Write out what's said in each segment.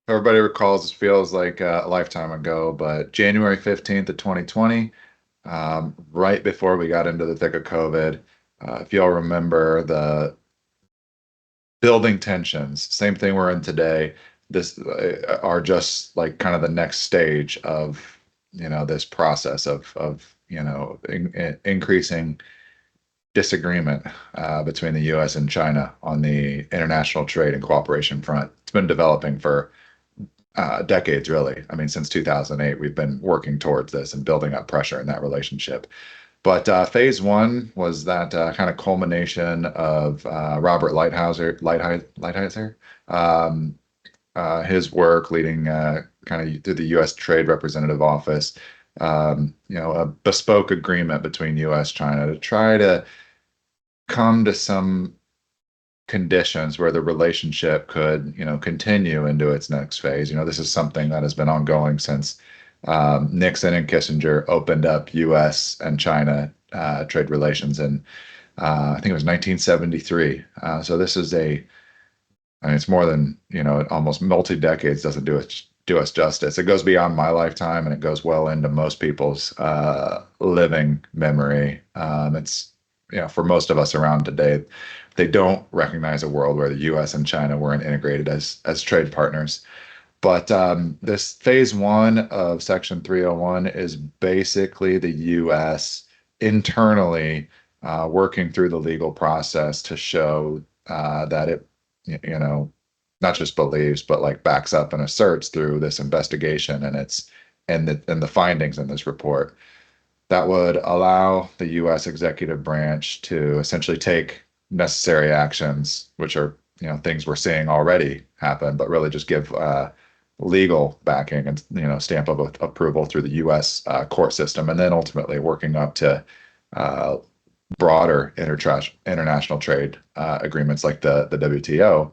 Everybody recalls this feels like a lifetime ago, but January 15th of 2020, right before we got into the thick of COVID, if y'all remember the building tensions, same thing we're in today, this are just like kind of the next stage of, this process of, increasing disagreement between the US and China on the international trade and cooperation front. It's been developing for decades, really. I mean, since 2008, we've been working towards this and building up pressure in that relationship. But phase one was that kind of culmination of Robert Lighthizer, um, his work leading kind of through the U.S. Trade Representative Office, a bespoke agreement between U.S. China to try to come to some conditions where the relationship could, continue into its next phase. This is something that has been ongoing since Nixon and Kissinger opened up U.S. and China trade relations in, I think it was 1973. So this is I mean, it's more than, almost multi-decades doesn't do us justice. It goes beyond my lifetime and it goes well into most people's living memory. It's, for most of us around today, they don't recognize a world where the U.S. and China weren't integrated as trade partners. But this phase one of Section 301 is basically the U.S. internally working through the legal process to show that it, not just believes, but like backs up and asserts through this investigation and the findings in this report that would allow the U.S. executive branch to essentially take necessary actions, which are things we're seeing already happen, but really just give legal backing and stamp of approval through the U.S. Court system, and then ultimately working up to uh, broader international trade agreements like the WTO.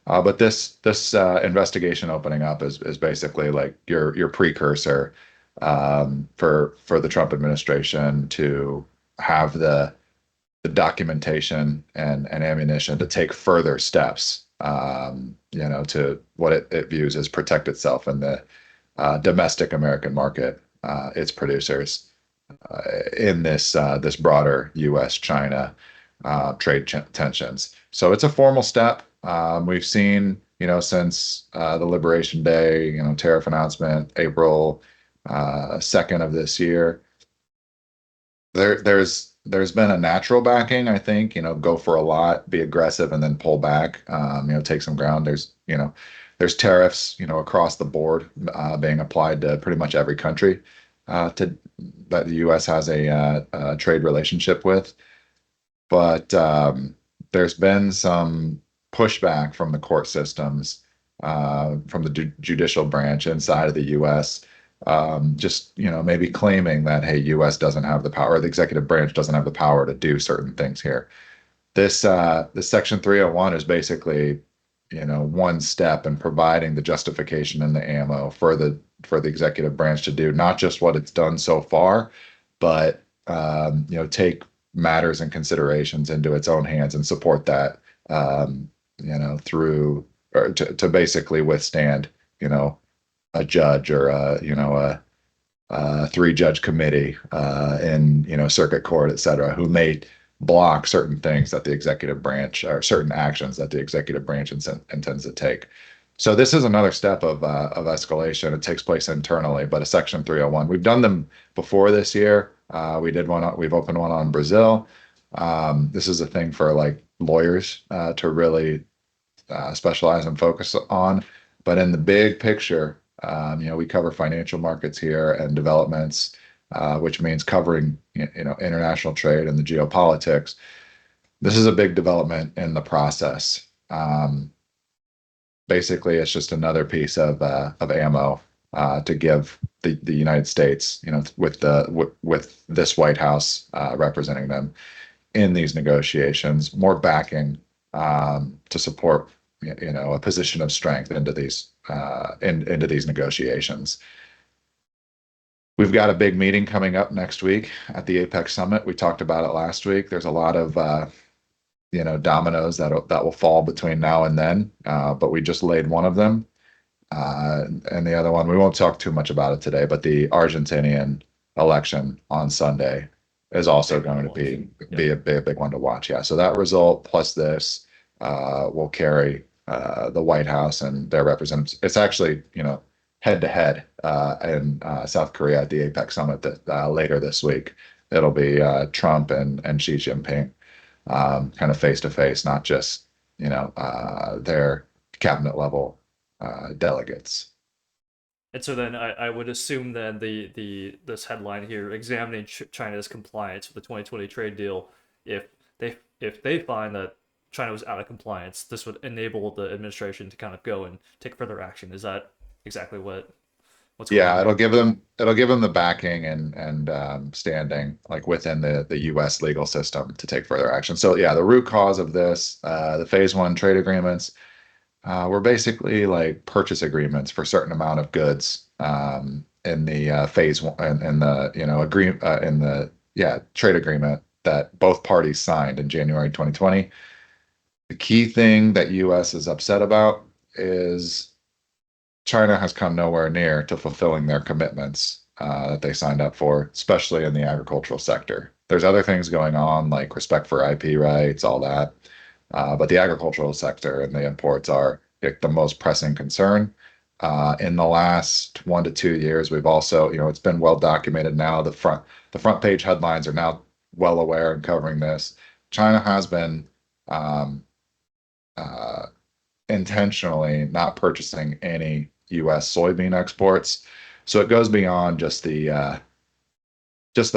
But this investigation opening up is basically like your precursor for the Trump administration to have the documentation and ammunition to take further steps, to what it views as protect itself in the domestic American market, its producers in this broader U.S.-China trade tensions. So it's a formal step. We've seen, since the Liberation Day, tariff announcement, April 2nd of this year, there's been a natural backing, I think, go for a lot, be aggressive, and then pull back, take some ground. There's tariffs, across the board being applied to pretty much every country that the U.S. has a trade relationship with. But there's been some pushback from the court systems, from the judicial branch inside of the U.S., just maybe claiming that, hey, U.S. doesn't have the power, the executive branch doesn't have the power to do certain things here. This Section 301 is basically, one step in providing the justification and the ammo for the executive branch to do not just what it's done so far, but take matters and considerations into its own hands and support that, through or to basically withstand, a judge or a three-judge committee in circuit court, et cetera, who may block certain things that the executive branch or certain actions that the executive branch intends to take. So this is another step of escalation. It takes place internally, but a Section 301. We've done them before this year. We've opened one on Brazil. This is a thing for like lawyers to really specialize and focus on. But in the big picture, we cover financial markets here and developments, which means covering, international trade and the geopolitics. This is a big development in the process. Basically, it's just another piece of ammo to give the United States, with this White House representing them in these negotiations, more backing to support a position of strength into these negotiations. We've got a big meeting coming up next week at the APEC summit. We talked about it last week. There's a lot of dominoes that will fall between now and then, but we just laid one of them. And the other one, we won't talk too much about it today, but the Argentinian election on Sunday is also Big one to going to watch. be Yep. a big one to watch. Yeah. So that result plus this will carry the White House and their representatives. It's actually, head to head in South Korea at the APEC summit that later this week. It'll be Trump and Xi Jinping kind of face to face, not just, their cabinet level delegates. And so then I would assume then the this headline here examining China's compliance with the 2020 trade deal, if they find that China was out of compliance, this would enable the administration to kind of go and take further action. Is that exactly what's going on Yeah, here? it'll give them the backing and standing like within the U.S. legal system to take further action. So yeah, the root cause of this, the phase one trade agreements, were basically like purchase agreements for a certain amount of goods in the phase one in the agree in the trade agreement that both parties signed in January 2020. The key thing that U.S. is upset about is China has come nowhere near to fulfilling their commitments that they signed up for, especially in the agricultural sector. There's other things going on like respect for IP rights, all that. But the agricultural sector and the imports are like, the most pressing concern. In the last 1 to 2 years, we've also, it's been well documented now. The front page headlines are now well aware and covering this. China has been um, uh, intentionally not purchasing any U.S. soybean exports. So it goes beyond just the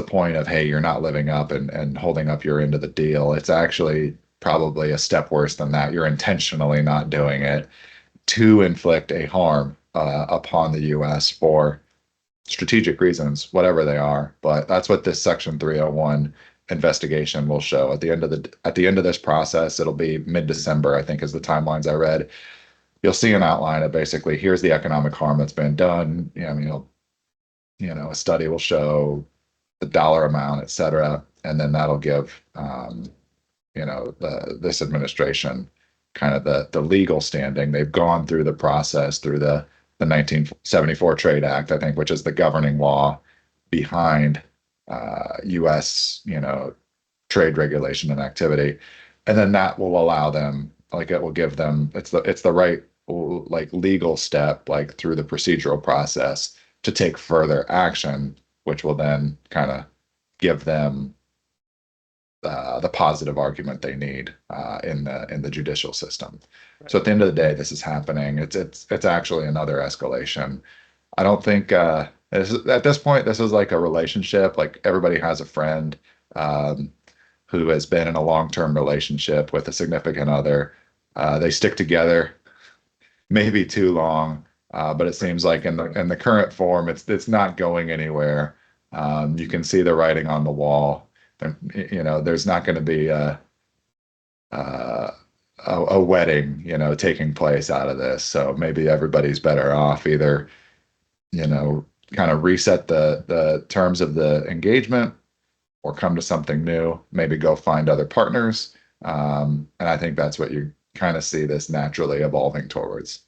point of, hey, you're not living up and holding up your end of the deal. It's actually probably a step worse than that. You're intentionally not doing it to inflict a harm upon the U.S. for strategic reasons, whatever they are. But that's what this Section 301 investigation will show. At the end of this process, it'll be mid-December, I think, is the timelines I read. You'll see an outline of basically here's the economic harm that's been done. A study will show the dollar amount, et cetera, and then that'll give this administration kind of the legal standing. They've gone through the process through the 1974 Trade Act, I think, which is the governing law behind U.S. Trade regulation and activity, and then that will allow them, like it will give them, it's the right like legal step, like through the procedural process to take further action, which will then kind of give them the positive argument they need in the judicial system. Right. So at the end of the day, this is happening. It's actually another escalation. I don't think at this point this is like a relationship. Like everybody has a friend um, who has been in a long-term relationship with a significant other. They stick together maybe too long, but it Right. seems like in the current form, it's not going anywhere. You can see the writing on the wall. There's not going to be uh, a wedding, taking place out of this. So maybe everybody's better off either, you know, kind of reset the terms of the engagement or come to something new, maybe go find other partners. And I think that's what you kind of see this naturally evolving towards.